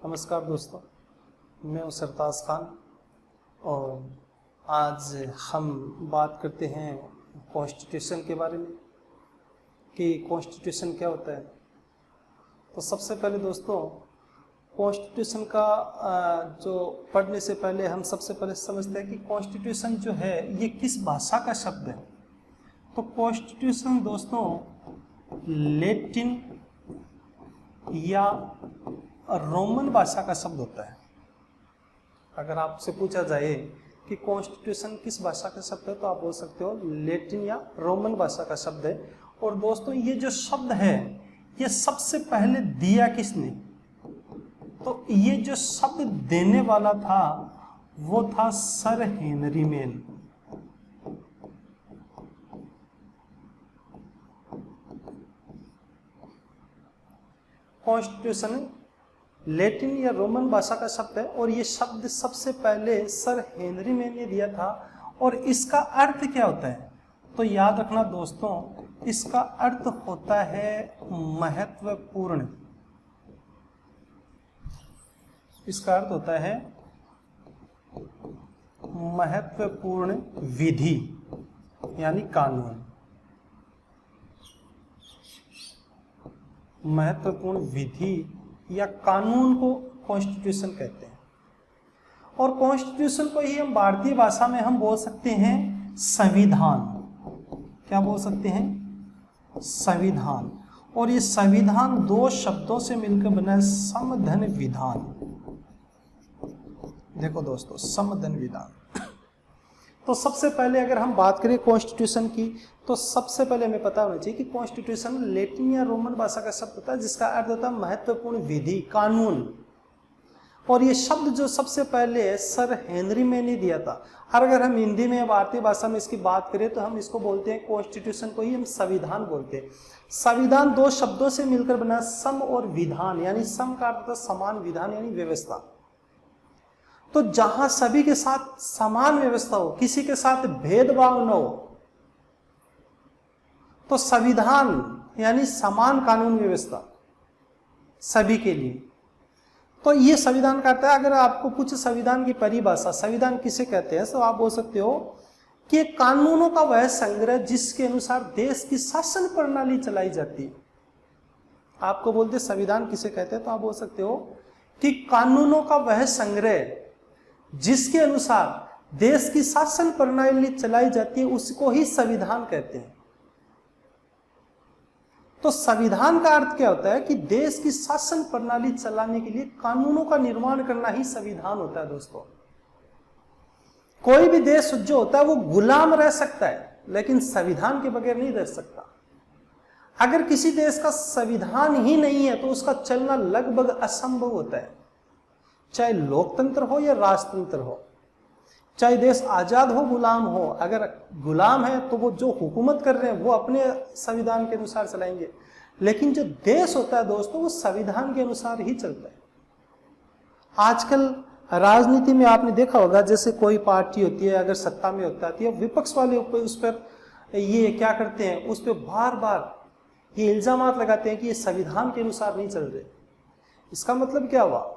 नमस्कार दोस्तों, मैं हूं सरताज खान और आज हम बात करते हैं कॉन्स्टिट्यूशन के बारे में कि कॉन्स्टिट्यूशन क्या होता है। तो सबसे पहले दोस्तों, कॉन्स्टिट्यूशन का जो पढ़ने से पहले हम सबसे पहले समझते हैं कि कॉन्स्टिट्यूशन जो है ये किस भाषा का शब्द है। तो कॉन्स्टिट्यूशन दोस्तों लैटिन या रोमन भाषा का शब्द होता है। अगर आपसे पूछा जाए कि कॉन्स्टिट्यूशन किस भाषा का शब्द है तो आप बोल सकते हो लैटिन या रोमन भाषा का शब्द है। और दोस्तों ये जो शब्द है ये सबसे पहले दिया किसने? तो ये जो शब्द देने वाला था वो था sir Henry main. Constitution Latin या रोमन भाषा का शब्द है और ये शब्द सबसे पहले सर हेनरी मेन ने दिया था। और इसका अर्थ क्या होता है? तो याद रखना दोस्तों, इसका अर्थ होता है महत्वपूर्ण। इसका अर्थ होता है महत्वपूर्ण विधि यानी कानून। महत्वपूर्ण विधि या कानून को कॉन्स्टिट्यूशन कहते हैं। और कॉन्स्टिट्यूशन को ही हम भारतीय भाषा में हम बोल सकते हैं संविधान। क्या बोल सकते हैं? संविधान। और ये संविधान दो शब्दों से मिलकर बना है, समधन विधान। देखो दोस्तों, समधन विधान। तो सबसे पहले अगर हम बात करें कॉन्स्टिट्यूशन की तो सबसे पहले हमें पता होना चाहिए कि कॉन्स्टिट्यूशन लैटिन या रोमन भाषा का शब्द होता है जिसका अर्थ होता है महत्वपूर्ण विधि, कानून। और ये शब्द जो सबसे पहले सर हेनरी मेन ने दिया था। और अगर हम हिंदी में भारतीय भाषा में इसकी बात करें तो हम इसको बोलते हैं, कॉन्स्टिट्यूशन को ही हम संविधान बोलते हैं। संविधान दो शब्दों से मिलकर बना, सम और विधान, यानी सम का अर्थ समान, विधान यानी व्यवस्था। तो जहां सभी के साथ समान व्यवस्था हो, किसी के साथ भेदभाव न हो, तो संविधान यानी समान कानून व्यवस्था सभी के लिए। तो ये संविधान कहता है। अगर आपको कुछ संविधान की परिभाषा, संविधान किसे कहते हैं, तो आप बोल सकते हो कि कानूनों का वह संग्रह जिसके अनुसार देश की शासन प्रणाली चलाई जाती है। आपको बोलते संविधान किसे कहते हैं तो आप बोल सकते हो कि कानूनों का वह संग्रह जिसके अनुसार देश की शासन प्रणाली चलाई जाती है उसको ही संविधान कहते हैं। तो संविधान का अर्थ क्या होता है कि देश की शासन प्रणाली चलाने के लिए कानूनों का निर्माण करना ही संविधान होता है। दोस्तों, कोई भी देश जो होता है वो गुलाम रह सकता है लेकिन संविधान के बगैर नहीं रह सकता। अगर किसी देश का संविधान ही नहीं है तो उसका चलना लगभग असंभव होता है, चाहे लोकतंत्र हो या राजतंत्र हो, चाहे देश आजाद हो गुलाम हो। अगर गुलाम है तो वो जो हुकूमत कर रहे हैं वो अपने संविधान के अनुसार चलाएंगे, लेकिन जो देश होता है दोस्तों वो संविधान के अनुसार ही चलता है। आजकल राजनीति में आपने देखा होगा, जैसे कोई पार्टी होती है अगर सत्ता में होती है, विपक्ष वाले उस पर ये क्या करते हैं, उस पर बार बार ये इल्जामात लगाते हैं कि ये संविधान के अनुसार नहीं चल रहे। इसका मतलब क्या हुआ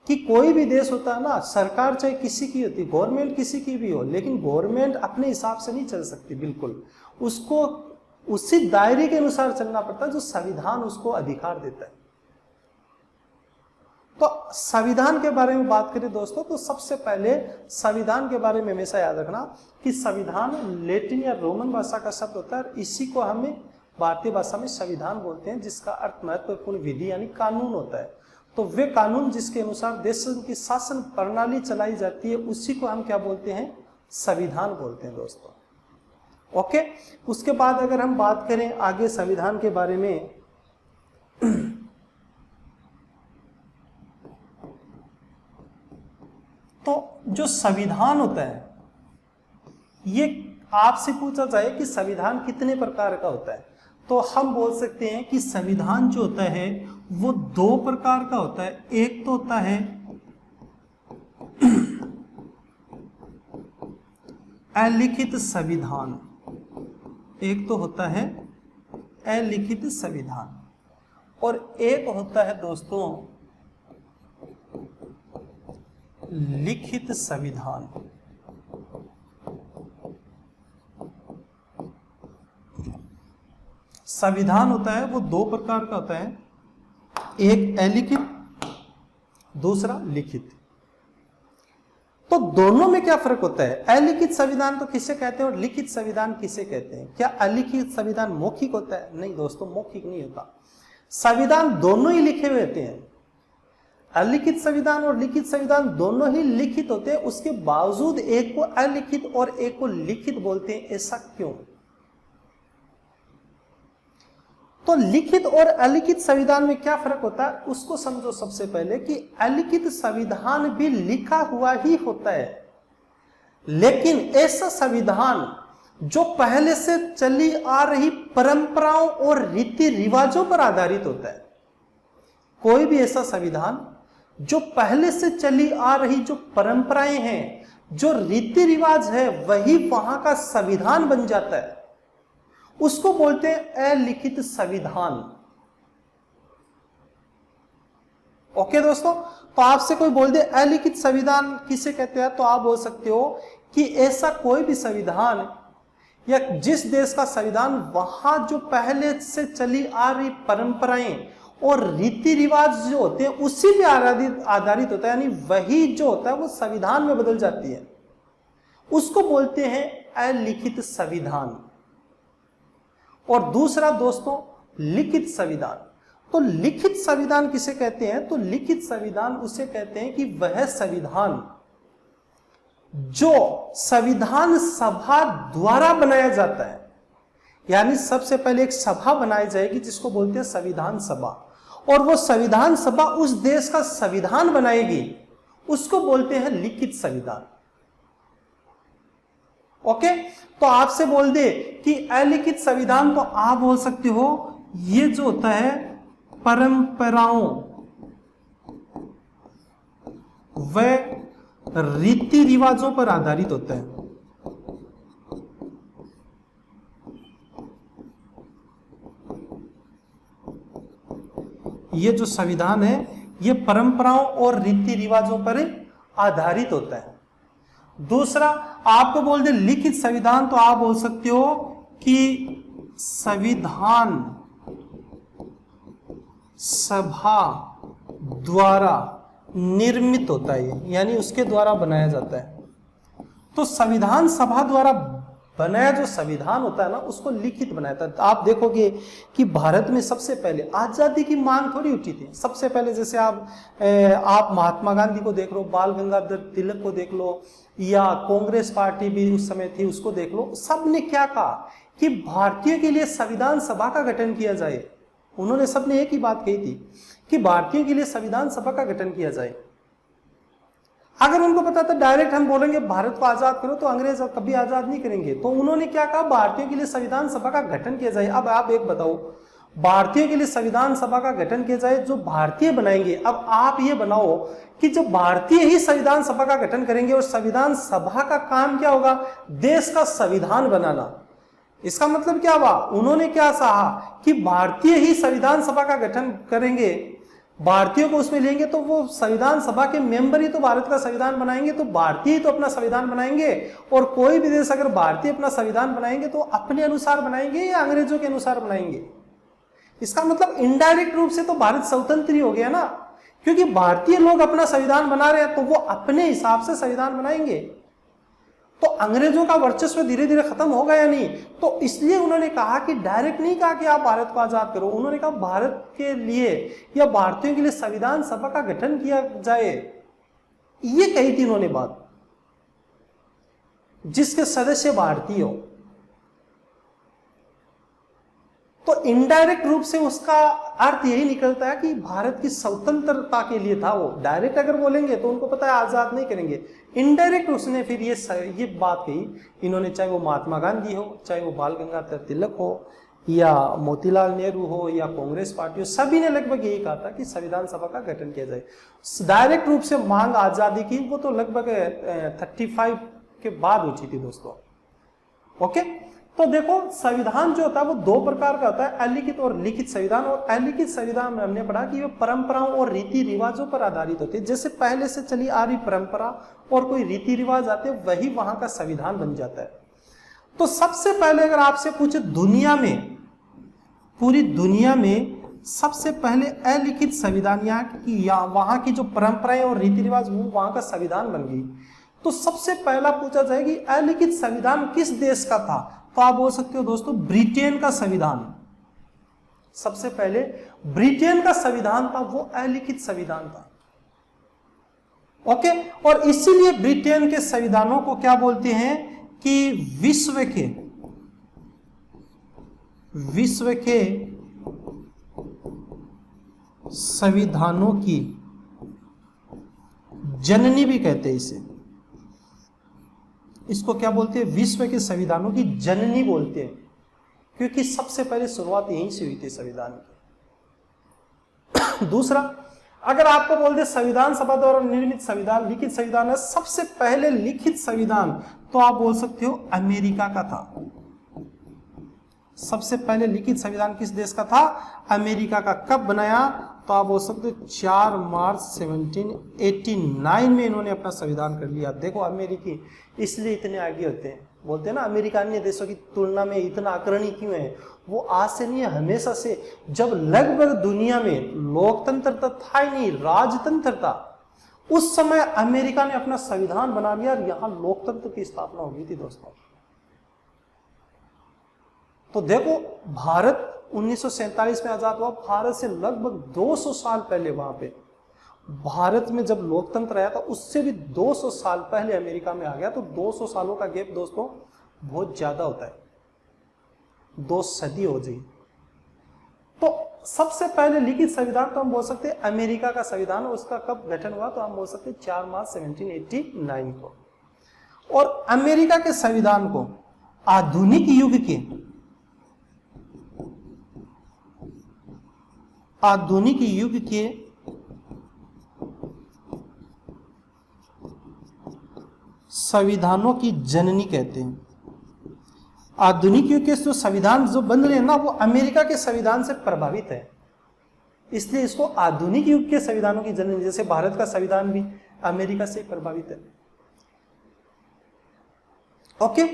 कि कोई भी देश होता है ना, सरकार चाहे किसी की होती, गवर्नमेंट किसी की भी हो, लेकिन गवर्नमेंट अपने हिसाब से नहीं चल सकती। बिल्कुल उसको उसी दायरे के अनुसार चलना पड़ता है जो संविधान उसको अधिकार देता है। तो संविधान के बारे में बात करें दोस्तों तो सबसे पहले संविधान के बारे में हमेशा याद रखना कि संविधान लैटिन या रोमन भाषा का शब्द होता है। इसी को हमें भारतीय भाषा में संविधान बोलते हैं, जिसका अर्थ महत्वपूर्ण विधि यानी कानून होता है। तो वे कानून जिसके अनुसार देश की शासन प्रणाली चलाई जाती है उसी को हम क्या बोलते हैं? संविधान बोलते हैं दोस्तों। ओके, उसके बाद अगर हम बात करें आगे संविधान के बारे में तो जो संविधान होता है ये आपसे पूछा जाए कि संविधान कितने प्रकार का होता है तो हम बोल सकते हैं कि संविधान जो होता है वो दो प्रकार का होता है। एक तो होता है अलिखित संविधान, एक तो होता है अलिखित संविधान और एक होता है दोस्तों लिखित संविधान। संविधान होता है वो दो प्रकार का होता है, एक अलिखित, दूसरा लिखित। तो दोनों में क्या फर्क होता है? अलिखित संविधान तो किसे कहते हैं और लिखित संविधान किसे कहते हैं? क्या अलिखित संविधान मौखिक होता है? नहीं दोस्तों, मौखिक नहीं होता। संविधान दोनों ही लिखे हुए होते हैं। अलिखित संविधान और लिखित संविधान दोनों ही लिखित होते हैं, उसके बावजूद एक को अलिखित और एक को लिखित बोलते हैं। ऐसा क्यों? तो लिखित और अलिखित संविधान में क्या फर्क होता है उसको समझो। सबसे पहले कि अलिखित संविधान भी लिखा हुआ ही होता है, लेकिन ऐसा संविधान जो पहले से चली आ रही परंपराओं और रीति रिवाजों पर आधारित होता है। कोई भी ऐसा संविधान जो पहले से चली आ रही जो परंपराएं हैं, जो रीति रिवाज है, वही वहां का संविधान बन जाता है, उसको बोलते हैं अलिखित संविधान। ओके दोस्तों, तो आपसे कोई बोल दे अलिखित संविधान किसे कहते हैं, तो आप बोल सकते हो कि ऐसा कोई भी संविधान या जिस देश का संविधान वहां जो पहले से चली आ रही परंपराएं और रीति रिवाज जो होते हैं उसी पे आधारित होता है, यानी वही जो होता है वो संविधान में बदल जाती है, उसको बोलते हैं अलिखित संविधान। और दूसरा दोस्तों लिखित संविधान। तो लिखित संविधान किसे कहते हैं? तो लिखित संविधान उसे कहते हैं कि वह संविधान जो संविधान सभा द्वारा बनाया जाता है, यानी सबसे पहले एक सभा बनाई जाएगी जिसको बोलते हैं संविधान सभा, और वो संविधान सभा उस देश का संविधान बनाएगी, उसको बोलते हैं लिखित संविधान। ओके, तो आपसे बोल दे कि अलिखित संविधान, तो आप बोल सकते हो ये जो होता है परंपराओं व रीति रिवाजों पर आधारित होता है। ये जो संविधान है ये परंपराओं और रीति रिवाजों पर आधारित होता है। दूसरा आपको बोल दे लिखित संविधान, तो आप बोल सकते हो कि संविधान सभा द्वारा निर्मित होता है, यानी उसके द्वारा बनाया जाता है। तो संविधान सभा द्वारा बनाया जो संविधान होता है ना, उसको लिखित बनाया था। आप देखोगे कि भारत में सबसे पहले आजादी की मांग थोड़ी उठी थी। सबसे पहले जैसे आप महात्मा गांधी को देख लो, बाल गंगाधर तिलक को देख लो, या कांग्रेस पार्टी भी उस समय थी, उसको देख लो। सबने क्या कहा कि भारतीयों के लिए संविधान सभा का गठन किया जाए। उन्होंने सबने एक ही बात कही थी कि भारतीयों के लिए संविधान सभा का गठन किया जाए। अगर उनको पता था डायरेक्ट हम बोलेंगे भारत को आजाद करो, तो अंग्रेज कभी आजाद नहीं करेंगे। तो उन्होंने क्या कहा, भारतीयों के लिए संविधान सभा का गठन किया जाए। अब आप एक बताओ, भारतीयों के लिए संविधान सभा का गठन किया जाए जो भारतीय बनाएंगे। अब आप ये बनाओ कि जो भारतीय ही संविधान सभा का गठन करेंगे, और संविधान सभा का काम क्या होगा, देश का संविधान बनाना। इसका मतलब क्या हुआ, उन्होंने क्या कहा कि भारतीय ही संविधान सभा का गठन करेंगे, भारतीयों को उसमें लेंगे, तो वो संविधान सभा के मेंबर ही तो भारत का संविधान बनाएंगे, तो भारतीय ही तो अपना संविधान बनाएंगे। और कोई भी देश अगर भारतीय अपना संविधान बनाएंगे तो अपने अनुसार बनाएंगे या अंग्रेजों के अनुसार बनाएंगे। इसका मतलब इनडायरेक्ट रूप से तो भारत स्वतंत्र ही हो गया ना, क्योंकि भारतीय लोग अपना संविधान बना रहे हैं तो वो अपने हिसाब से संविधान बनाएंगे। तो अंग्रेजों का वर्चस्व धीरे धीरे खत्म होगा या नहीं। तो इसलिए उन्होंने कहा कि डायरेक्ट नहीं कहा कि आप भारत को आजाद करो, उन्होंने कहा भारत के लिए या भारतीयों के लिए संविधान सभा का गठन किया जाए। ये कही थी उन्होंने बात, जिसके सदस्य भारतीय हो। तो इनडायरेक्ट रूप से उसका अर्थ यही निकलता है कि भारत की स्वतंत्रता के लिए था वो। डायरेक्ट अगर बोलेंगे तो उनको पता है आजाद नहीं करेंगे। इनडायरेक्ट उसने फिर ये बात कही इन्होंने, चाहे वो महात्मा गांधी हो, चाहे वो बाल गंगाधर तिलक हो, या मोतीलाल नेहरू हो, या कांग्रेस पार्टी हो, सभी ने लगभग यही कहा था कि संविधान सभा का गठन किया जाए। डायरेक्ट रूप से मांग आजादी की वो तो लगभग 35 के बाद उठी थी दोस्तों। ओके, तो देखो संविधान जो होता है वो दो प्रकार का होता है, अलिखित और लिखित संविधान। और अलिखित संविधान में हमने पढ़ा कि वे परंपराओं और रीति रिवाजों पर आधारित होते हैं। जैसे पहले से चली आ रही परंपरा और कोई रीति रिवाज आते हैं, वही वहां का संविधान बन जाता है। तो सबसे पहले अगर आपसे पूछे दुनिया में, पूरी दुनिया में सबसे पहले अलिखित संविधान यहाँ वहां की जो परंपराएं और रीति रिवाज वो वहां का संविधान बन गई, तो सबसे पहला पूछा जाए कि अलिखित संविधान किस देश का था, तो आप बोल सकते हो दोस्तों ब्रिटेन का संविधान। सबसे पहले ब्रिटेन का संविधान था, वो अलिखित संविधान था। ओके, और इसीलिए ब्रिटेन के संविधानों को क्या बोलते हैं कि विश्व के संविधानों की जननी भी कहते हैं इसे। इसको क्या बोलते हैं, विश्व के संविधानों की जननी बोलते हैं, क्योंकि सबसे पहले शुरुआत यहीं से हुई थी संविधान की। दूसरा, अगर आपको बोल दे संविधान सभा द्वारा निर्मित संविधान लिखित संविधान है, सबसे पहले लिखित संविधान, तो आप बोल सकते हो अमेरिका का था। सबसे पहले लिखित संविधान किस देश का था, अमेरिका का। कब बनाया, तो आप बोल सकते हो 4 मार्च 1789 में इन्होंने अपना संविधान कर लिया। देखो अमेरिकी इसलिए इतने आगे होते हैं, बोलते हैं ना अमेरिका अन्य देशों की तुलना में इतना अग्रणी क्यों है। वो आज से नहीं है, हमेशा से, जब लगभग दुनिया में लोकतंत्र तो था ही नहीं, राजतंत्र था, उस समय अमेरिका ने अपना संविधान बना लिया और यहां लोकतंत्र की स्थापना हो गई थी दोस्तों। तो देखो भारत 1947 में आजाद हुआ, भारत से लगभग 200 साल पहले वहां पे भारत में जब लोकतंत्र आया था, उससे भी 200 साल पहले अमेरिका में आ गया। तो 200 सालों का गैप दोस्तों बहुत ज्यादा होता है, 2 सदी हो गई। तो सबसे पहले लिखित संविधान तो हम बोल सकते हैं अमेरिका का संविधान, उसका कब गठन हुआ, तो हम बोल सकते हैं 4 मार्च 1789 को। और अमेरिका के संविधान को आधुनिक युग के संविधानों की जननी कहते हैं। आधुनिक युग के जो संविधान जो बन रहे हैं ना, वो अमेरिका के संविधान से प्रभावित है, इसलिए इसको आधुनिक युग के संविधानों की जननी। जैसे भारत का संविधान भी अमेरिका से प्रभावित है। ओके,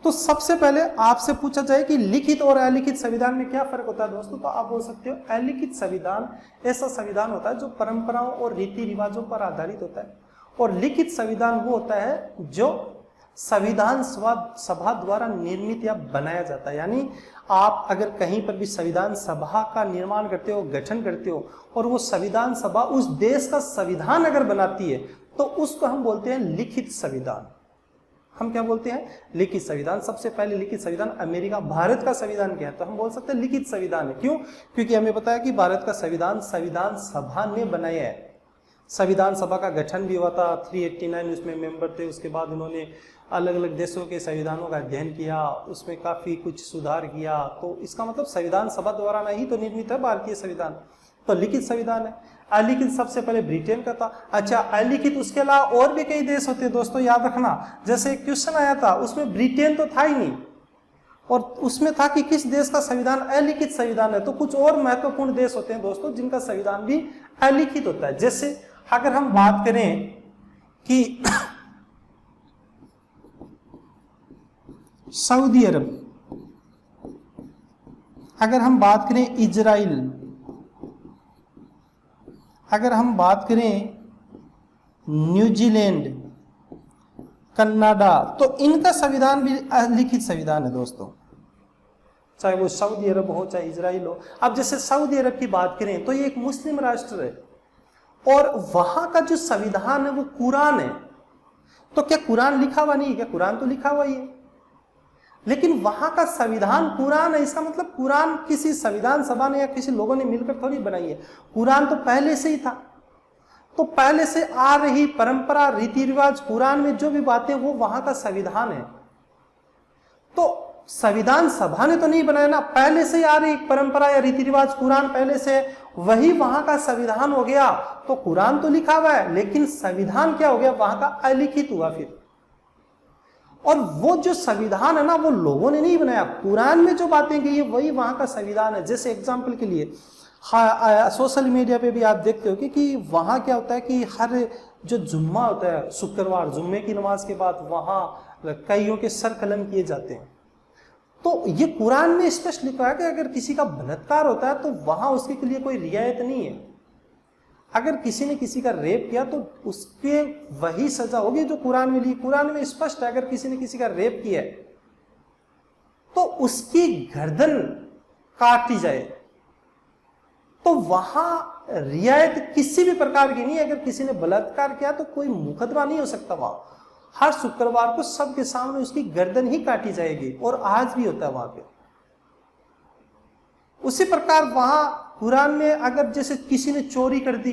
तो सबसे पहले आपसे पूछा जाए कि लिखित और अलिखित संविधान में क्या फर्क होता है दोस्तों, तो आप बोल सकते हो अलिखित संविधान ऐसा संविधान होता है जो परंपराओं और रीति रिवाजों पर आधारित होता है, और लिखित संविधान वो होता है जो संविधान सभा द्वारा निर्मित या बनाया जाता है। यानी आप अगर कहीं पर भी संविधान सभा का निर्माण करते हो, गठन करते हो, और वो संविधान सभा उस देश का संविधान अगर बनाती है, तो उसको हम बोलते हैं लिखित संविधान। हम क्या बोलते हैं, लिखित संविधान। सबसे पहले लिखित संविधान अमेरिका, भारत का संविधान क्या है, तो हम बोल सकते हैं लिखित संविधान है। क्यों, क्योंकि हमें पता है कि भारत का संविधान संविधान सभा ने बनाया है। संविधान सभा का गठन भी हुआ था, 389 उसमें मेंबर थे। उसके बाद उन्होंने अलग अलग देशों के संविधानों का अध्ययन किया, उसमें काफी कुछ सुधार किया। तो इसका मतलब संविधान सभा द्वारा नहीं तो निर्मित है भारतीय संविधान, तो लिखित संविधान है। अलिखित सबसे पहले ब्रिटेन का था। अच्छा, अलिखित उसके अलावा और भी कई देश होते हैं दोस्तों, याद रखना। जैसे क्वेश्चन आया था उसमें ब्रिटेन तो था ही नहीं, और उसमें था कि किस देश का संविधान अलिखित संविधान है। तो कुछ और महत्वपूर्ण देश होते हैं दोस्तों जिनका संविधान भी अलिखित होता है। जैसे अगर हम बात करें कि सऊदी अरब, अगर हम बात करें इजराइल, अगर हम बात करें न्यूजीलैंड, कनाडा, तो इनका संविधान भी अलिखित संविधान है दोस्तों, चाहे वो सऊदी अरब हो चाहे इजराइल हो। अब जैसे सऊदी अरब की बात करें तो ये एक मुस्लिम राष्ट्र है, और वहां का जो संविधान है वो कुरान है। तो क्या कुरान लिखा हुआ नहीं है क्या, कुरान तो लिखा हुआ ही है, लेकिन वहां का संविधान कुरान है। इसका मतलब कुरान किसी संविधान सभा ने या किसी लोगों ने मिलकर थोड़ी बनाई है, कुरान तो पहले से ही था। तो पहले से आ रही परंपरा, रीति रिवाज, कुरान में जो भी बातें, वो वहां का संविधान है। तो संविधान सभा ने तो नहीं बनाया ना, पहले से आ रही परंपरा या रीति रिवाज, कुरान पहले से, वही वहां का संविधान हो गया। तो कुरान तो लिखा हुआ है, लेकिन संविधान क्या हो गया, वहां का अलिखित हुआ फिर। और वो जो संविधान है ना, वो लोगों ने नहीं बनाया। कुरान में जो बातें कही है वही वहां का संविधान है। जैसे एग्जाम्पल के लिए सोशल मीडिया पे भी आप देखते हो कि वहां क्या होता है कि हर जो जुम्मा होता है, शुक्रवार जुम्मे की नमाज के बाद वहां कईयों के सर कलम किए जाते हैं। तो ये कुरान में स्पष्ट लिखा है कि अगर किसी का बलात्कार होता है तो वहां उसके लिए कोई रियायत नहीं है। अगर किसी ने किसी का रेप किया तो उसके वही सजा होगी जो कुरान में ली। कुरान में स्पष्ट है, अगर किसी ने किसी का रेप किया है तो उसकी गर्दन काटी जाए। तो वहां रियायत किसी भी प्रकार की नहीं है। अगर किसी ने बलात्कार किया तो कोई मुकदमा नहीं हो सकता। वहां हर शुक्रवार को सबके सामने उसकी गर्दन ही काटी जाएगी, और आज भी होता है वहां पे। उसी प्रकार वहां कुरान में अगर जैसे किसी ने चोरी कर दी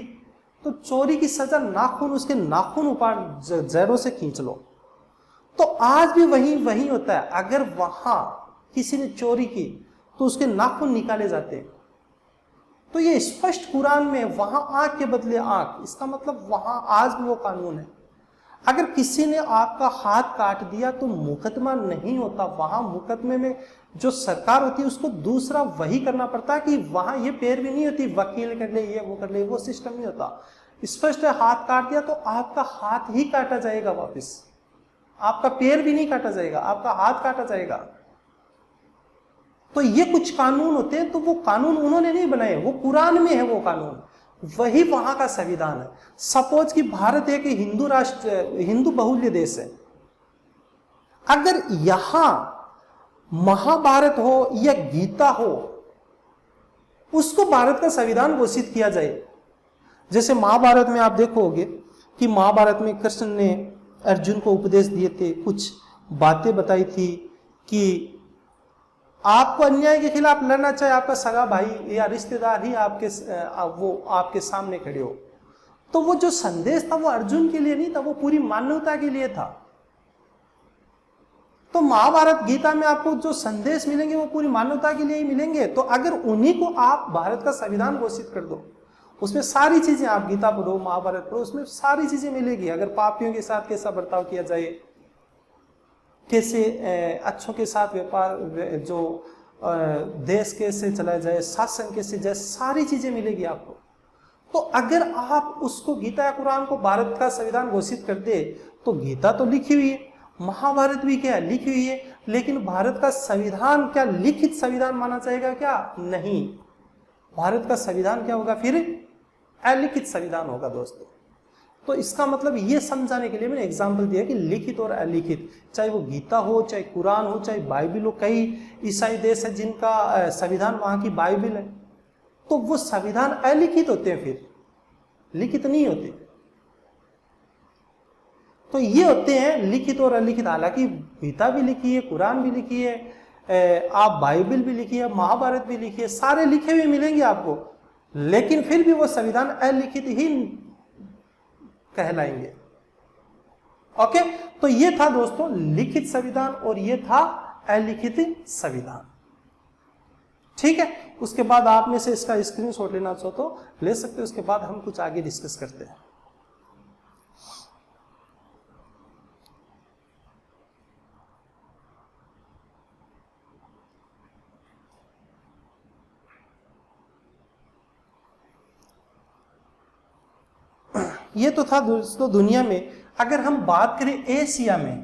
तो चोरी की सजा नाखून, उसके नाखून ऊपर जहरों से खींच लो। तो आज भी वही होता है। अगर वहां किसी ने चोरी की तो उसके नाखून निकाले जाते हैं। तो ये स्पष्ट कुरान में, वहां आंख के बदले आंख, इसका मतलब वहां आज भी वो कानून है। अगर किसी ने आपका हाथ काट दिया तो मुकदमा नहीं होता। वहां मुकदमे में जो सरकार होती है उसको दूसरा वही करना पड़ता है कि वहां ये पैरवी नहीं होती, वकील कर ले, ये वो कर ले, वो सिस्टम नहीं होता। स्पष्ट है, हाथ काट दिया तो आपका हाथ ही काटा जाएगा वापस, आपका पैर भी नहीं काटा जाएगा, आपका हाथ काटा जाएगा। तो ये कुछ कानून होते हैं, तो वो कानून उन्होंने नहीं बनाए, वो कुरान में है वो कानून, वही वहां का संविधान है। सपोज कि भारत एक हिंदू राष्ट्र, हिंदू बहुल्य देश है। अगर यहां महाभारत हो या गीता हो, उसको भारत का संविधान घोषित किया जाए। जैसे महाभारत में आप देखोगे कि महाभारत में कृष्ण ने अर्जुन को उपदेश दिए थे, कुछ बातें बताई थी कि आपको अन्याय के खिलाफ लड़ना चाहे आपका सगा भाई या रिश्तेदार ही आपके सामने खड़े हो, तो वो जो संदेश था वो अर्जुन के लिए नहीं था, वो पूरी मानवता के लिए था। तो महाभारत गीता में आपको जो संदेश मिलेंगे वो पूरी मानवता के लिए ही मिलेंगे। तो अगर उन्हीं को आप भारत का संविधान घोषित कर दो, उसमें सारी चीजें, आप गीता पढ़ो, महाभारत पढ़ो, उसमें सारी चीजें मिलेगी। अगर पापियों के साथ कैसा बर्ताव किया जाए, कैसे अच्छों के साथ व्यापार, जो देश कैसे चलाया जाए, शासन कैसे जाए, सारी चीजें मिलेगी आपको। तो अगर आप उसको, गीता या कुरान को भारत का संविधान घोषित कर दे, तो गीता तो लिखी हुई है, महाभारत भी क्या लिखी हुई है, लेकिन भारत का संविधान क्या लिखित संविधान माना जाएगा क्या? नहीं, भारत का संविधान क्या होगा फिर? अलिखित संविधान होगा दोस्तों। तो इसका मतलब ये समझाने के लिए मैंने एग्जाम्पल दिया कि लिखित और अलिखित, चाहे वो गीता हो, चाहे कुरान हो, चाहे बाइबिल हो। कई ईसाई देश है जिनका संविधान वहां की बाइबिल है, तो वो संविधान अलिखित होते हैं, फिर लिखित नहीं होते। तो ये होते हैं लिखित और अलिखित। हालांकि गीता भी लिखी है, कुरान भी लिखी है, आप बाइबिल भी लिखी है, महाभारत भी लिखी है, सारे लिखे हुए मिलेंगे आपको, लेकिन फिर भी वो संविधान अलिखित ही कहलाएंगे। ओके, तो ये था दोस्तों लिखित संविधान और ये था अलिखित संविधान। ठीक है, उसके बाद आप में से इसका स्क्रीनशॉट लेना चाहो तो ले सकते हो, उसके बाद हम कुछ आगे डिस्कस करते हैं। ये तो था दोस्तों दुनिया में। अगर हम बात करें एशिया में,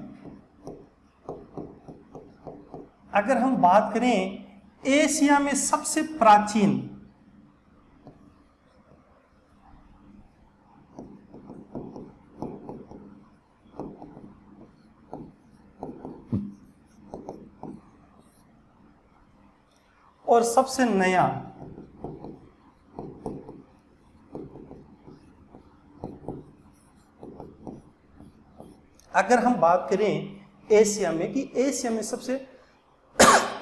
अगर हम बात करें एशिया में सबसे प्राचीन और सबसे नया अगर हम बात करें एशिया में कि एशिया में सबसे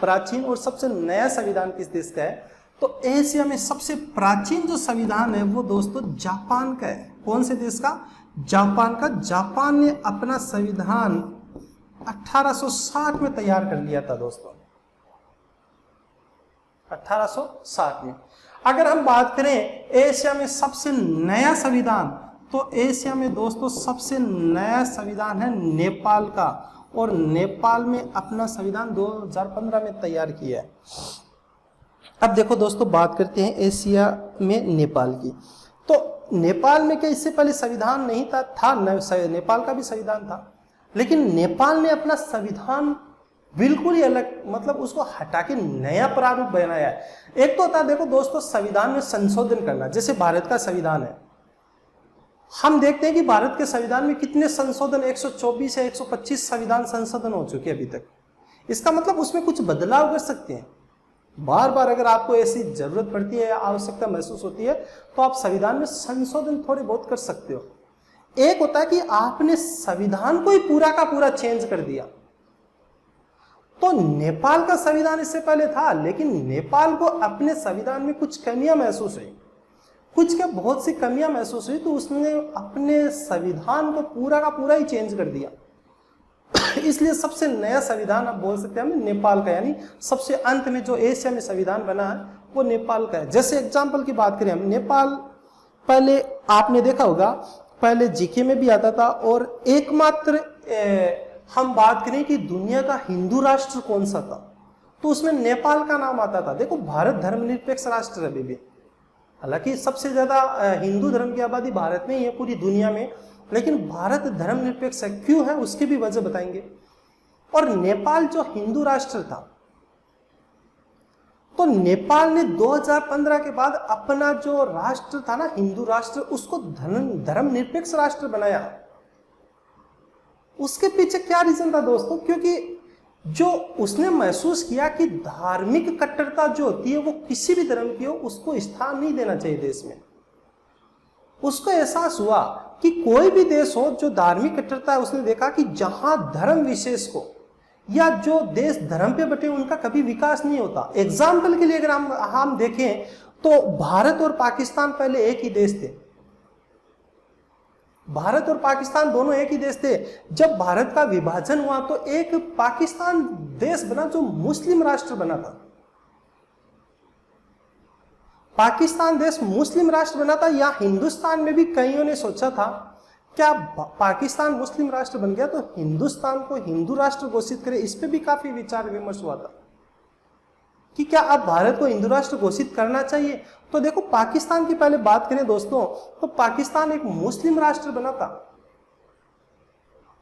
प्राचीन और सबसे नया संविधान किस देश का है, तो एशिया में सबसे प्राचीन जो संविधान है वो दोस्तों जापान का है। कौन से देश का? जापान का। जापान ने अपना संविधान 1860 में तैयार कर लिया था दोस्तों, 1860 में। अगर हम बात करें एशिया में सबसे नया संविधान, तो एशिया में दोस्तों सबसे नया संविधान है नेपाल का, और नेपाल में अपना संविधान 2015 में तैयार किया है। अब देखो दोस्तों, बात करते हैं एशिया में नेपाल की। तो नेपाल में क्या इससे पहले संविधान नहीं था नेपाल का भी संविधान था, लेकिन नेपाल ने अपना संविधान बिल्कुल ही अलग, मतलब उसको हटा के नया प्रारूप बनाया है। एक तो था, देखो दोस्तों, संविधान में संशोधन करना, जैसे भारत का संविधान है, हम देखते हैं कि भारत के संविधान में कितने संशोधन, 124 या 125 संविधान संशोधन हो चुके हैं अभी तक। इसका मतलब उसमें कुछ बदलाव कर सकते हैं। बार बार अगर आपको ऐसी जरूरत पड़ती है या आवश्यकता महसूस होती है तो आप संविधान में संशोधन थोड़े बहुत कर सकते हो। एक होता है कि आपने संविधान को ही पूरा का पूरा चेंज कर दिया। तो नेपाल का संविधान इससे पहले था, लेकिन नेपाल को अपने संविधान में कुछ कमियां महसूस हुई, कुछ क्या बहुत सी कमियां महसूस हुई, तो उसने अपने संविधान को पूरा का पूरा ही चेंज कर दिया। इसलिए सबसे नया संविधान आप बोल सकते हैं नेपाल का, यानी सबसे अंत में जो एशिया में संविधान बना है वो नेपाल का है। जैसे एग्जाम्पल की बात करें हम, नेपाल पहले आपने देखा होगा, पहले जीके में भी आता था, और एकमात्र हम बात करें कि दुनिया का हिंदू राष्ट्र कौन सा था, तो उसमें नेपाल का नाम आता था। देखो, भारत धर्मनिरपेक्ष राष्ट्र है अभी भी, हालांकि सबसे ज्यादा हिंदू धर्म की आबादी भारत में ही है पूरी दुनिया में, लेकिन भारत धर्मनिरपेक्ष क्यों है उसकी भी वजह बताएंगे। और नेपाल जो हिंदू राष्ट्र था, तो नेपाल ने 2015 के बाद अपना जो राष्ट्र था ना, हिंदू राष्ट्र, उसको धर्मनिरपेक्ष राष्ट्र बनाया। उसके पीछे क्या रीजन था दोस्तों? क्योंकि जो उसने महसूस किया कि धार्मिक कट्टरता जो होती है वो किसी भी धर्म की हो, उसको स्थान नहीं देना चाहिए देश में। उसको एहसास हुआ कि कोई भी देश हो जो धार्मिक कट्टरता है, उसने देखा कि जहां धर्म विशेष को या जो देश धर्म पे बटे उनका कभी विकास नहीं होता। एग्जाम्पल के लिए अगर हम देखें तो भारत और पाकिस्तान पहले एक ही देश थे। भारत और पाकिस्तान दोनों एक ही देश थे। जब भारत का विभाजन हुआ तो एक पाकिस्तान देश बना जो मुस्लिम राष्ट्र बना था। पाकिस्तान देश मुस्लिम राष्ट्र बना था। या हिंदुस्तान में भी कईयों ने सोचा था क्या पाकिस्तान मुस्लिम राष्ट्र बन गया तो हिंदुस्तान को हिंदू राष्ट्र घोषित करे। इस पे भी काफी विचार विमर्श हुआ था कि क्या अब भारत को हिंदू राष्ट्र घोषित करना चाहिए। तो देखो, पाकिस्तान की पहले बात करें दोस्तों, तो पाकिस्तान एक मुस्लिम राष्ट्र बना था।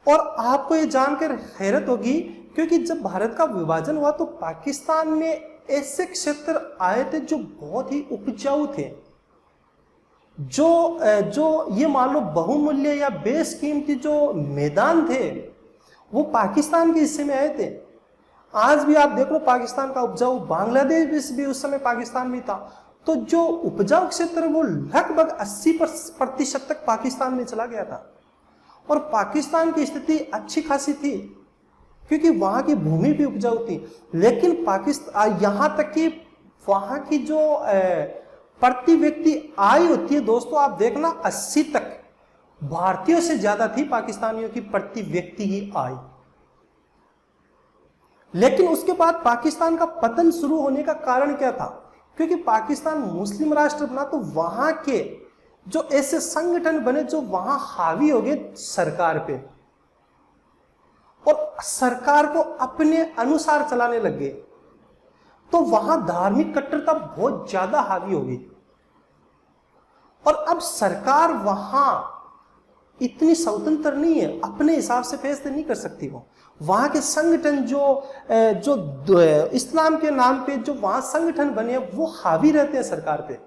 और आपको ये जानकर हैरत होगी, क्योंकि जब भारत का विभाजन हुआ तो पाकिस्तान में ऐसे क्षेत्र आए थे जो बहुत ही उपजाऊ थे, जो ये मान लो बहुमूल्य या बेशकीमती जो मैदान थे वो पाकिस्तान के हिस्से में आए थे। आज भी आप देख लो पाकिस्तान का उपजाऊ, बांग्लादेश भी उस समय पाकिस्तान में था। तो जो उपजाऊ क्षेत्र है वो लगभग 80% तक पाकिस्तान में चला गया था। और पाकिस्तान की स्थिति अच्छी खासी थी क्योंकि वहां की भूमि भी उपजाऊ थी। लेकिन पाकिस्तान, यहां तक कि वहां की जो प्रति व्यक्ति आय होती है दोस्तों, आप देखना 80 तक भारतीयों से ज्यादा थी पाकिस्तानियों की प्रति व्यक्ति की आय। लेकिन उसके बाद पाकिस्तान का पतन शुरू होने का कारण क्या था? क्योंकि पाकिस्तान मुस्लिम राष्ट्र बना तो वहां के जो ऐसे संगठन बने जो वहां हावी हो गए सरकार पे, और सरकार को अपने अनुसार चलाने लग गए। तो वहां धार्मिक कट्टरता बहुत ज्यादा हावी हो गई। और अब सरकार वहां इतनी स्वतंत्र नहीं है, अपने हिसाब से फैसले नहीं कर सकती। वो वहां के संगठन जो इस्लाम के नाम पे जो वहां संगठन बने वो हावी रहते हैं सरकार पे।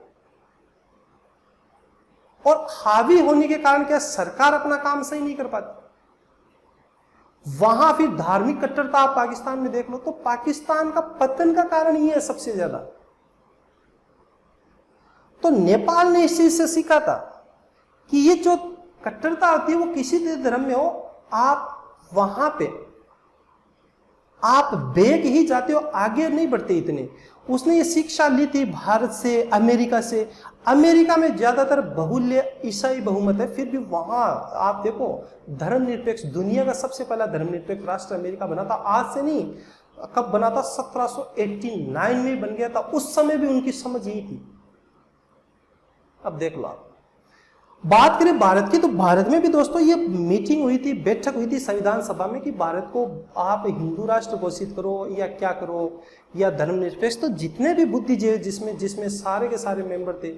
और हावी होने के कारण क्या, सरकार अपना काम सही नहीं कर पाती। वहां फिर धार्मिक कट्टरता आप पाकिस्तान में देख लो, तो पाकिस्तान का पतन का कारण ये है सबसे ज्यादा। तो नेपाल ने इस चीज से सीखा था कि ये जो कट्टरता होती है वो किसी भी धर्म में हो, आप वहां पे आप बेग ही जाते हो, आगे नहीं बढ़ते इतने। उसने ये शिक्षा ली थी भारत से, अमेरिका से। अमेरिका में ज्यादातर बहुल्य ईसाई बहुमत है, फिर भी वहां आप देखो धर्मनिरपेक्ष, दुनिया का सबसे पहला धर्मनिरपेक्ष राष्ट्र अमेरिका बना था। आज से नहीं, कब बना था? 1789 में बन गया था। उस समय भी उनकी समझ यही थी। अब देख लो आप। बात करें भारत की, तो भारत में भी दोस्तों ये मीटिंग हुई थी, बैठक हुई थी संविधान सभा में कि भारत को आप हिंदू राष्ट्र घोषित करो या क्या करो, या धर्मनिरपेक्ष। तो जितने भी बुद्धिजीवी जिसमें जिसमें सारे के सारे मेंबर थे,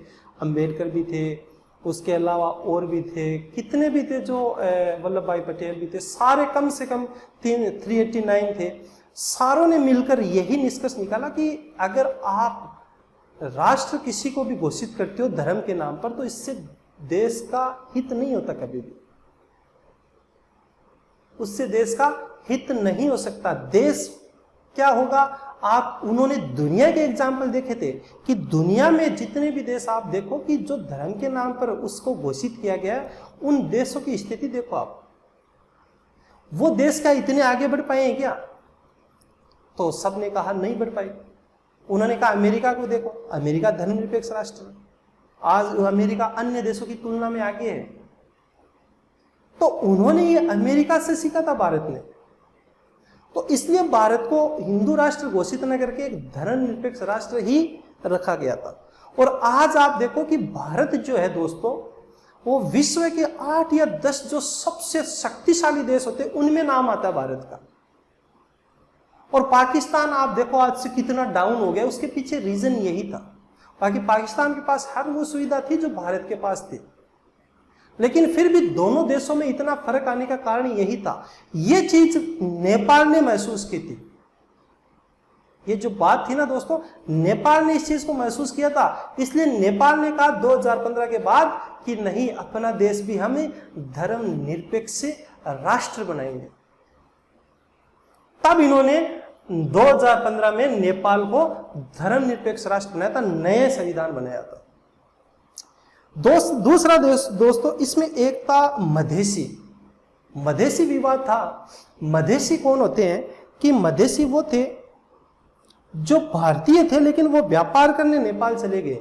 अंबेडकर भी थे, उसके अलावा और भी थे, कितने भी थे, जो वल्लभ भाई पटेल भी थे, सारे कम से कम 389 थे। सारों ने मिलकर यही निष्कर्ष निकाला कि अगर आप राष्ट्र किसी को भी घोषित करते हो धर्म के नाम पर, तो इससे देश का हित नहीं होता, कभी भी उससे देश का हित नहीं हो सकता। देश क्या होगा, आप उन्होंने दुनिया के एग्जाम्पल देखे थे कि दुनिया में जितने भी देश आप देखो कि जो धर्म के नाम पर उसको घोषित किया गया है, उन देशों की स्थिति देखो आप, वो देश क्या इतने आगे बढ़ पाए हैं क्या? तो सबने कहा नहीं बढ़ पाए। उन्होंने कहा अमेरिका को देखो, अमेरिका धर्मनिरपेक्ष राष्ट्र है, आज अमेरिका अन्य देशों की तुलना में आगे है। तो उन्होंने ये अमेरिका से सीखा था भारत ने। तो इसलिए भारत को हिंदू राष्ट्र घोषित न करके एक धर्मनिरपेक्ष राष्ट्र ही रखा गया था। और आज आप देखो कि भारत जो है दोस्तों, वो विश्व के 8 या 10 जो सबसे शक्तिशाली देश होते हैं उनमें नाम आता है भारत का। और पाकिस्तान आप देखो आज से कितना डाउन हो गया, उसके पीछे रीजन यही था। बाकी पाकिस्तान के पास हर वो सुविधा थी जो भारत के पास थी, लेकिन फिर भी दोनों देशों में इतना फर्क आने का कारण यही था। ये चीज नेपाल ने महसूस की थी। ये जो बात थी ना दोस्तों, नेपाल ने इस चीज को महसूस किया था, इसलिए नेपाल ने कहा 2015 के बाद कि नहीं, अपना देश भी हमें धर्मनिरपेक्ष राष्ट्र बनाएंगे। तब इन्होंने 2015 में नेपाल को धर्मनिरपेक्ष राष्ट्र बनाया था, नए संविधान बनाया था। दूसरा दोस्तों इसमें एक था मधेसी विवाद था। मधेसी कौन होते हैं कि मधेसी वो थे जो भारतीय थे लेकिन वो व्यापार करने नेपाल चले गए,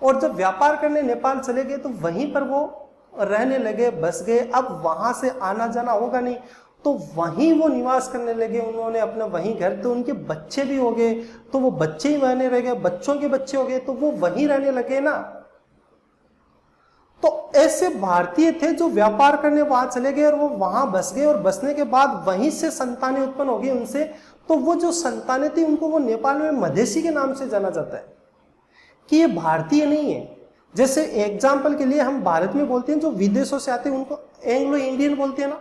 और जब व्यापार करने नेपाल चले गए तो वहीं पर वो रहने लगे, बस गए। अब वहां से आना जाना होगा नहीं, तो वहीं वो निवास करने लगे, उन्होंने अपना वहीं घर, तो उनके बच्चे भी हो गए, तो वो बच्चे ही रहने रह गए, बच्चों के बच्चे हो गए, तो वो वहीं रहने लगे ना। तो ऐसे भारतीय थे जो व्यापार करने वहां चले गए और वो वहां बस गए, और बसने के बाद वहीं से संतानें उत्पन्न हो गई उनसे। तो वो जो संतानें थी उनको वो नेपाल में मधेसी के नाम से जाना जाता है कि ये भारतीय नहीं है। जैसे एग्जाम्पल के लिए हम भारत में बोलते हैं, जो विदेशों से आते हैं उनको एंग्लो इंडियन बोलते हैं ना,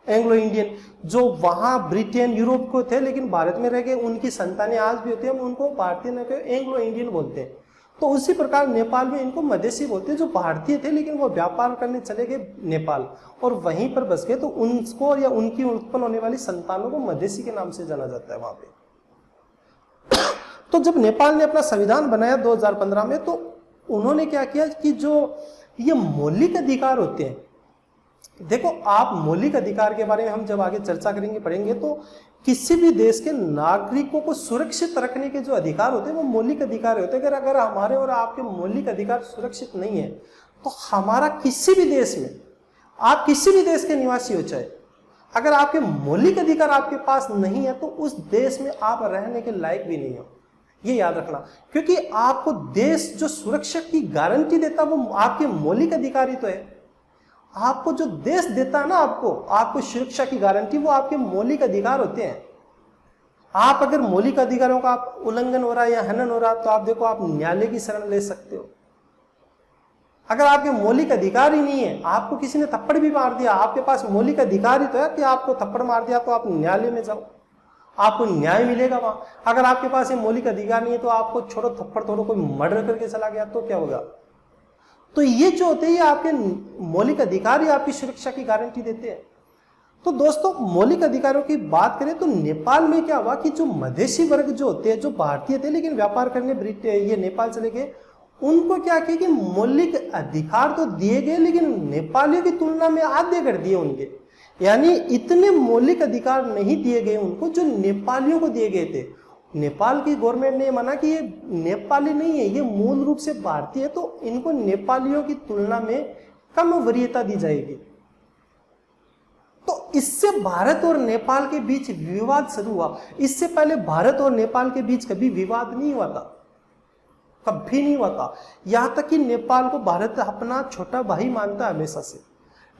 एंग्लो इंडियन। जो वहां ब्रिटेन यूरोप को थे लेकिन भारत में रह गए, उनकी संतानें आज भी होती है, हम उनको भारतीय न कहे एंग्लो इंडियन बोलते हैं। तो उसी प्रकार नेपाल में इनको मधेसी बोलते हैं, जो भारतीय थे लेकिन वो व्यापार करने चले गए नेपाल और वहीं पर बस गए, तो उनको या उनकी उत्पन्न होने वाली संतानों को मधेसी के नाम से जाना जाता है वहां पे। तो जब नेपाल ने अपना संविधान बनाया 2015 में, तो उन्होंने क्या किया कि जो ये मौलिक अधिकार होते हैं, देखो आप मौलिक अधिकार के बारे में हम जब आगे चर्चा करेंगे पढ़ेंगे, तो किसी भी देश के नागरिकों को सुरक्षित रखने के जो अधिकार होते हैं वो मौलिक अधिकार होते हैं। अगर हमारे और आपके मौलिक अधिकार सुरक्षित नहीं है तो हमारा किसी भी देश में, आप किसी भी देश के निवासी हो चाहे, अगर आपके मौलिक अधिकार आपके पास नहीं है तो उस देश में आप रहने के लायक भी नहीं हो। ये याद रखना, क्योंकि आपको देश जो सुरक्षा की गारंटी देता है वो आपके मौलिक अधिकार ही तो है। आपको जो देश देता है ना, आपको सुरक्षा की गारंटी, वो आपके मौलिक अधिकार होते हैं। आप अगर मौलिक अधिकारों का आप उल्लंघन हो रहा है या हनन हो रहा है, तो आप देखो, आप न्यायालय की शरण ले सकते हो। अगर आपके मौलिक अधिकार ही नहीं है, आपको किसी ने थप्पड़ भी मार दिया, आपके पास मौलिक अधिकार ही तो है कि आपको थप्पड़ मार दिया तो आप न्यायालय में जाओ, आपको न्याय मिलेगा वहां। अगर आपके पास ये मौलिक अधिकार नहीं है तो आपको छोड़ो थप्पड़, थोड़ो कोई मर्डर करके चला गया तो क्या होगा। तो ये जो होते हैं ये आपके मौलिक अधिकार ही आपकी सुरक्षा की गारंटी देते हैं। तो दोस्तों मौलिक अधिकारों की बात करें तो नेपाल में क्या हुआ कि जो मधेसी वर्ग जो होते हैं, जो भारतीय थे लेकिन व्यापार करने ये नेपाल चले गए, उनको क्या किया कि मौलिक अधिकार तो दिए गए लेकिन नेपालियों की तुलना में आधे कर दिए उनके, यानी इतने मौलिक अधिकार नहीं दिए गए उनको जो नेपालियों को दिए गए थे। नेपाल की गवर्नमेंट ने माना कि ये नेपाली नहीं है, ये मूल रूप से भारतीय है, तो इनको नेपालियों की तुलना में कम वरीयता दी जाएगी। तो इससे भारत और नेपाल के बीच विवाद शुरू हुआ। इससे पहले भारत और नेपाल के बीच कभी विवाद नहीं हुआ था। कभी नहीं हुआ था। यहां तक कि नेपाल को भारत अपना छोटा भाई मानता है हमेशा से,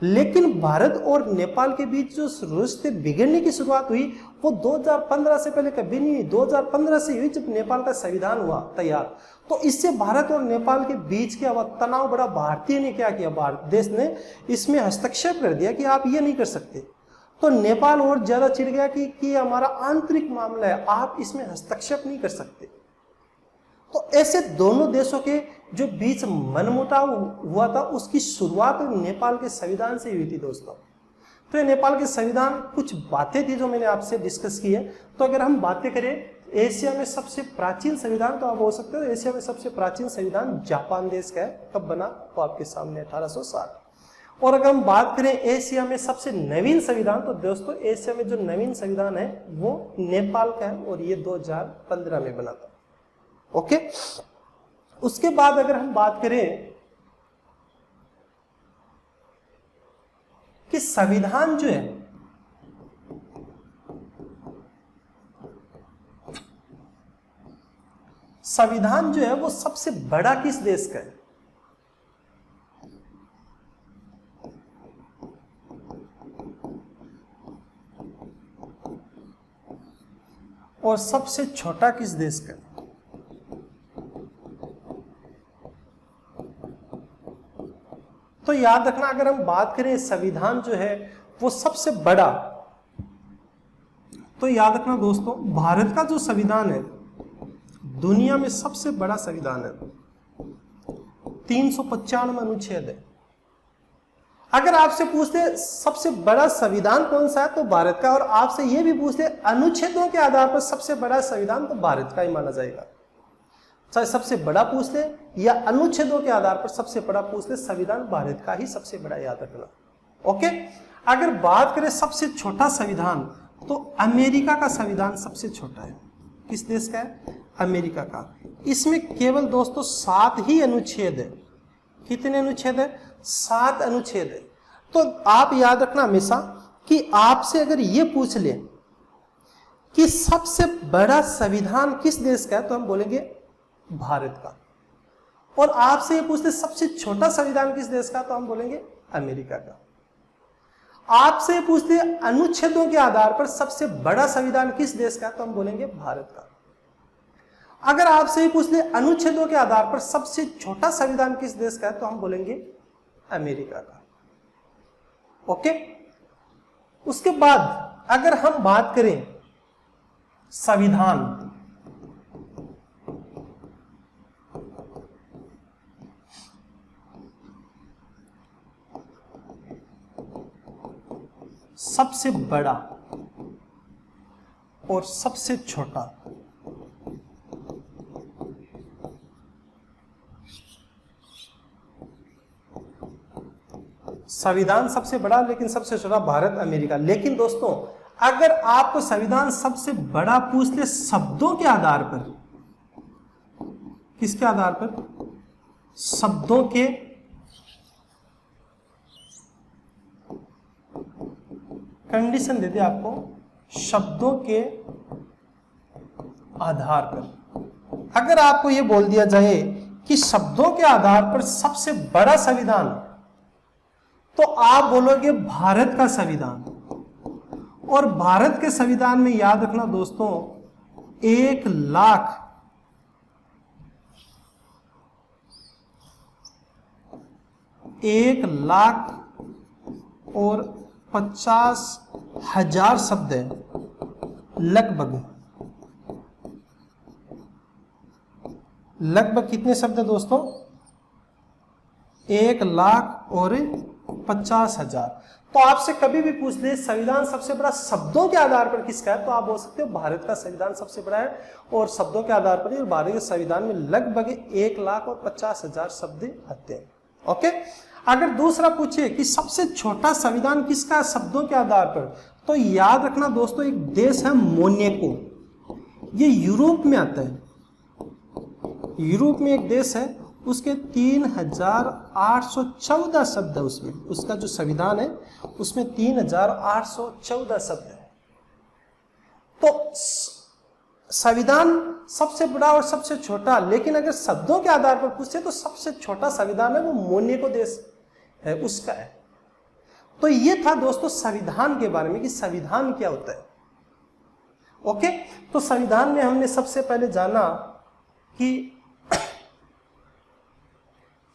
लेकिन भारत और नेपाल के बीच जो रिश्ते बिगड़ने की शुरुआत हुई वो 2015 से पहले कभी नहीं हुई। 2015 से हुई जब नेपाल का संविधान हुआ तैयार। तो इससे भारत और नेपाल के बीच के तनाव बड़ा। भारतीय ने क्या किया, भारत देश ने इसमें हस्तक्षेप कर दिया कि आप ये नहीं कर सकते। तो नेपाल और ज्यादा चिढ़ गया कि हमारा आंतरिक मामला है, आप इसमें हस्तक्षेप नहीं कर सकते। तो ऐसे दोनों देशों के जो बीच मनमुटाव हुआ था उसकी शुरुआत नेपाल के संविधान से हुई थी दोस्तों। तो ये नेपाल के संविधान कुछ बातें थी जो मैंने आपसे डिस्कस की है। तो अगर हम बातें करें एशिया में सबसे प्राचीन संविधान, तो आप हो सकते हो एशिया में सबसे प्राचीन संविधान जापान देश का है। कब बना, तो आपके सामने 1860। और अगर हम बात करें एशिया में सबसे नवीन संविधान, तो दोस्तों एशिया में जो नवीन संविधान है वो नेपाल का है और ये 2015 में बना था। ओके, उसके बाद अगर हम बात करें कि संविधान जो है वो सबसे बड़ा किस देश का है, और सबसे छोटा किस देश का है। तो याद रखना, अगर हम बात करें संविधान जो है वो सबसे बड़ा, तो याद रखना दोस्तों भारत का जो संविधान है दुनिया में सबसे बड़ा संविधान है। 395 अनुच्छेद है। अगर आपसे पूछते सबसे बड़ा संविधान कौन सा है तो भारत का, और आपसे यह भी पूछते अनुच्छेदों के आधार पर सबसे बड़ा संविधान, तो भारत का ही माना जाएगा। चाहे सबसे बड़ा पूछ ले या अनुच्छेदों के आधार पर सबसे बड़ा पूछ ले, संविधान भारत का ही सबसे बड़ा, याद रखना। ओके, अगर बात करें सबसे छोटा संविधान, तो अमेरिका का संविधान सबसे छोटा है। किस देश का है, अमेरिका का। इसमें केवल दोस्तों 7 ही अनुच्छेद है। कितने अनुच्छेद है, 7 अनुच्छेद है। तो आप याद रखना हमेशा कि आपसे अगर ये पूछ ले कि सबसे बड़ा संविधान किस देश का है, तो हम बोलेंगे भारत का। और आपसे ये पूछते सबसे छोटा संविधान किस देश का, तो हम बोलेंगे अमेरिका का। आपसे ये पूछते अनुच्छेदों के आधार पर सबसे बड़ा संविधान किस देश का, तो हम बोलेंगे भारत का। अगर आपसे ये पूछते अनुच्छेदों के आधार पर सबसे छोटा संविधान किस देश का है, तो हम बोलेंगे अमेरिका का। ओके, उसके बाद अगर हम बात करें संविधान, सबसे बड़ा और सबसे छोटा, संविधान सबसे बड़ा लेकिन सबसे छोटा भारत, अमेरिका। लेकिन दोस्तों अगर आपको संविधान सबसे बड़ा पूछ ले शब्दों के आधार पर, किसके आधार पर, शब्दों के कंडीशन देते आपको, शब्दों के आधार पर। अगर आपको यह बोल दिया जाए कि शब्दों के आधार पर सबसे बड़ा संविधान, तो आप बोलोगे भारत का संविधान। और भारत के संविधान में याद रखना दोस्तों 1 लाख 1,50,000 शब्द है लगभग कितने शब्द है दोस्तों, 1,50,000। तो आपसे कभी भी पूछ ले संविधान सबसे बड़ा शब्दों के आधार पर किसका है, तो आप बोल सकते हो भारत का संविधान सबसे बड़ा है। और शब्दों के आधार पर भारत के संविधान में लगभग 1,50,000 शब्द आते हैं। ओके, अगर दूसरा पूछे कि सबसे छोटा संविधान किसका है शब्दों के आधार पर, तो याद रखना दोस्तों एक देश है मोनेको। ये यूरोप में आता है। यूरोप में एक देश है, उसके 3,814 शब्द है उसमें। उसका जो संविधान है उसमें 3,814 शब्द है। तो संविधान सबसे बड़ा और सबसे छोटा, लेकिन अगर शब्दों के आधार पर पूछे तो सबसे छोटा संविधान है वो मोनेको देश है, उसका है। तो ये था दोस्तों संविधान के बारे में कि संविधान क्या होता है। ओके, तो संविधान में हमने सबसे पहले जाना कि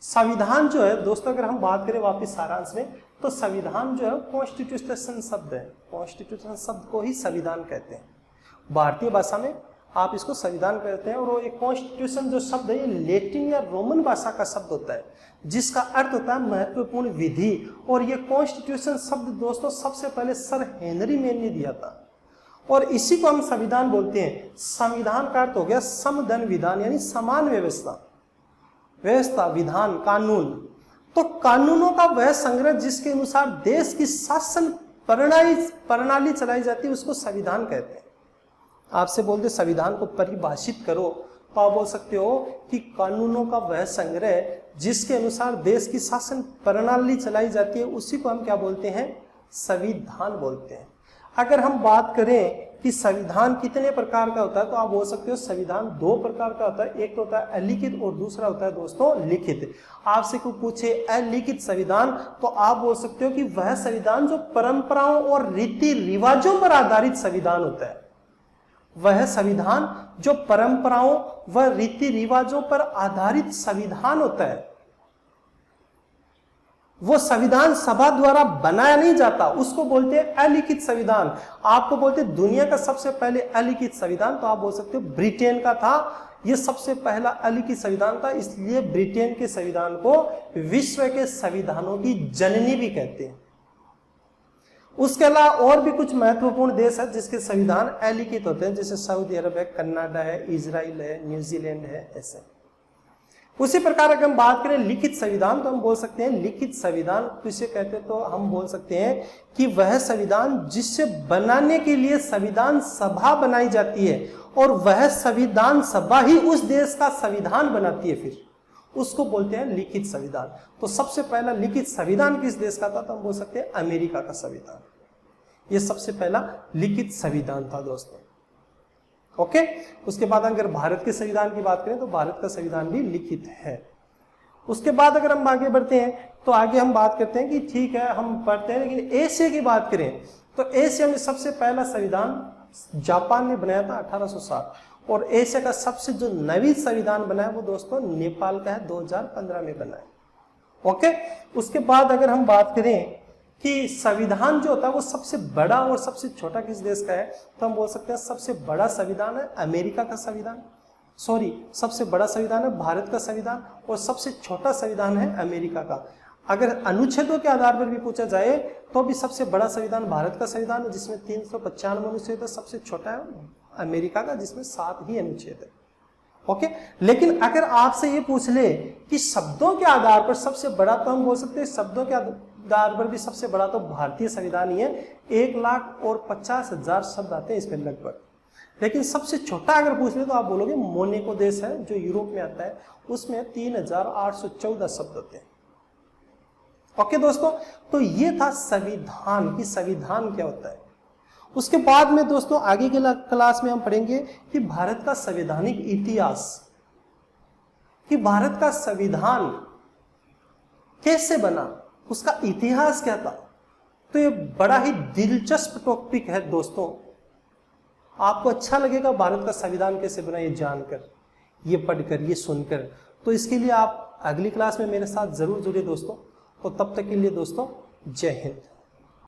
संविधान जो है दोस्तों, अगर हम बात करें वापस सारांश में, तो संविधान जो है कॉन्स्टिट्यूशन शब्द है। कॉन्स्टिट्यूशन शब्द को ही संविधान कहते हैं। भारतीय भाषा में आप इसको संविधान कहते हैं। और वो एक कॉन्स्टिट्यूशन जो शब्द है ये लैटिन या रोमन भाषा का शब्द होता है, जिसका अर्थ होता है महत्वपूर्ण विधि। और ये कॉन्स्टिट्यूशन शब्द दोस्तों सबसे पहले सर हेनरी मैन ने दिया था, और इसी को हम संविधान बोलते हैं। संविधान का अर्थ हो गया समदन विधान, यानी समान व्यवस्था, व्यवस्था, विधान, कानून। तो कानूनों का वह संग्रह जिसके अनुसार देश की शासन प्रणाली चलाई जाती है, उसको संविधान कहते हैं। आपसे बोलते संविधान को परिभाषित करो, तो आप बोल सकते हो कि कानूनों का वह संग्रह जिसके अनुसार देश की शासन प्रणाली चलाई जाती है, उसी को हम क्या बोलते हैं, संविधान बोलते हैं। अगर हम बात करें कि संविधान कितने प्रकार का होता है, तो आप बोल सकते हो संविधान दो प्रकार का होता है। एक तो होता है अलिखित और दूसरा होता है दोस्तों लिखित। आपसे कोई पूछे अलिखित संविधान, तो आप बोल सकते हो कि वह संविधान जो परंपराओं और रीति रिवाजों पर आधारित संविधान होता है। वह संविधान जो परंपराओं व रीति रिवाजों पर आधारित संविधान होता है, वो संविधान सभा द्वारा बनाया नहीं जाता, उसको बोलते हैं अलिखित संविधान। आपको बोलते हैं दुनिया का सबसे पहले अलिखित संविधान, तो आप बोल सकते हो ब्रिटेन का था। ये सबसे पहला अलिखित संविधान था, इसलिए ब्रिटेन के संविधान को विश्व के संविधानों की जननी भी कहते हैं। उसके अलावा और भी कुछ महत्वपूर्ण देश है जिसके संविधान अलिखित होते हैं, जैसे सऊदी अरब है, कनाडा है, इजराइल है, न्यूजीलैंड है, ऐसे। उसी प्रकार अगर हम बात करें लिखित संविधान, तो हम बोल सकते हैं लिखित संविधान किसे कहते हैं, तो हम बोल सकते हैं कि वह संविधान जिसे बनाने के लिए संविधान सभा बनाई जाती है, और वह संविधान सभा ही उस देश का संविधान बनाती है, फिर उसको बोलते हैं लिखित संविधान। तो सबसे पहला लिखित संविधान किस देश का था, तो हम बोल सकते हैं अमेरिका का संविधान। यह सबसे पहला लिखित संविधान था दोस्तों। ओके, उसके बाद अगर भारत के संविधान की बात करें तो भारत का संविधान भी लिखित है। उसके बाद अगर हम आगे बढ़ते हैं तो आगे हम बात करते हैं कि ठीक है हम पढ़ते हैं, लेकिन एशिया की बात करें तो एशिया में सबसे पहला संविधान जापान ने बनाया था 1860, और एशिया का सबसे जो नवीन संविधान बना है वो दोस्तों नेपाल का है, 2015 में बना है। ओके, उसके बाद अगर हम बात करें कि संविधान जो होता है वो सबसे बड़ा और सबसे छोटा किस देश का है, तो हम बोल सकते हैं सबसे बड़ा संविधान है अमेरिका का संविधान, सबसे बड़ा संविधान है भारत का संविधान, और सबसे छोटा संविधान है अमेरिका का। अगर अनुच्छेदों के आधार पर भी पूछा जाए तो भी सबसे बड़ा संविधान भारत का संविधान है जिसमें 395 अनुच्छेद है, सबसे छोटा है अमेरिका का जिसमें 7 ही अनुच्छेद है। ओके, लेकिन अगर आपसे ये पूछ ले कि शब्दों के आधार पर सबसे बड़ा, तो हम बोल सकते हैं शब्दों के आधार पर भी सबसे बड़ा तो भारतीय संविधान ही है। 1,50,000 शब्द आते हैं इसमें लगभग। लेकिन सबसे छोटा अगर पूछ ले तो आप बोलोगे मोनेको देश है जो यूरोप में आता है, उसमें 3,814 शब्द होते हैं। ओके दोस्तों, तो ये था संविधान, कि संविधान क्या होता है। उसके बाद में दोस्तों आगे के क्लास में हम पढ़ेंगे कि भारत का संवैधानिक इतिहास, कि भारत का संविधान कैसे बना, उसका इतिहास क्या था। तो ये बड़ा ही दिलचस्प टॉपिक है दोस्तों। आपको अच्छा लगेगा भारत का संविधान कैसे बना ये जानकर, ये पढ़कर, ये सुनकर। तो इसके लिए आप अगली क्लास में मेरे साथ जरूर जुड़े दोस्तों। तो तब तक के लिए दोस्तों जय हिंद।